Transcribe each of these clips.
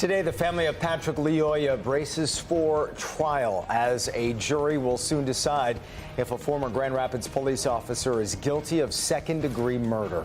Today, the family of Patrick Lyoya braces for trial as a jury will soon decide if a former Grand Rapids police officer is guilty of second-degree murder.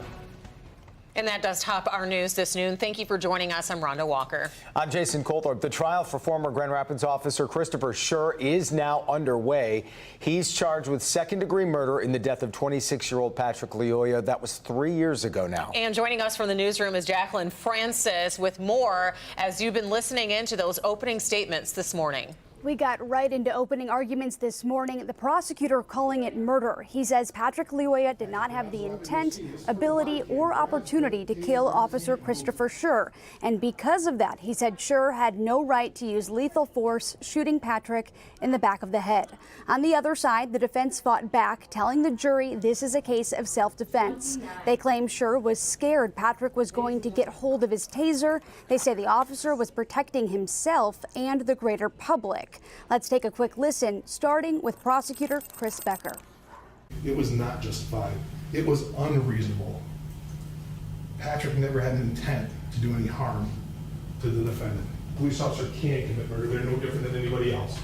And that does top our news this noon. Thank you for joining us. I'm Rhonda Walker. I'm Jason Colthorpe. The trial for former Grand Rapids officer Christopher Schurr is now underway. He's charged with second-degree murder in the death of 26-year-old Patrick Lyoya. That was 3 years ago now. And joining us from the newsroom is Jacqueline Francis with more as you've been listening into those opening statements this morning. We got right into opening arguments this morning. The prosecutor calling it murder. He says Patrick Lyoya did not have the intent, ability, or opportunity to kill Officer Christopher Schurr. And because of that, he said Schurr had no right to use lethal force, shooting Patrick in the back of the head. On the other side, the defense fought back, telling the jury this is a case of self-defense. They claim Schurr was scared Patrick was going to get hold of his taser. They say the officer was protecting himself and the greater public. Let's take a quick listen, starting with prosecutor Chris Becker. It was not justified. It was unreasonable. Patrick never had an intent to do any harm to the defendant. Police officer can't commit murder. They're no different than anybody else.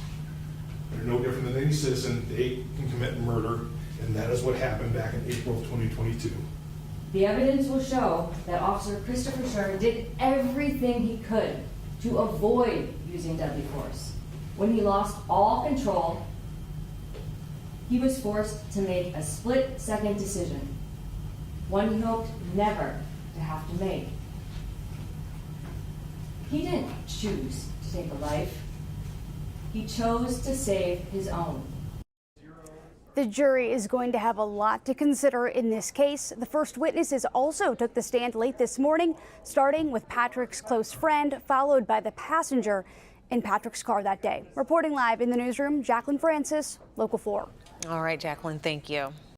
They're no different than any citizen. They can commit murder, and that is what happened back in April of 2022. The evidence will show that Officer Christopher Schurr did everything he could to avoid using deadly force. When he lost all control, he was forced to make a split-second decision, one he hoped never to have to make. He didn't choose to take a life. He chose to save his own. The jury is going to have a lot to consider in this case. The first witnesses also took the stand late this morning, starting with Patrick's close friend, followed by the passenger in Patrick's car that day. Reporting live in the newsroom, Jacqueline Francis, Local 4. All right, Jacqueline, thank you.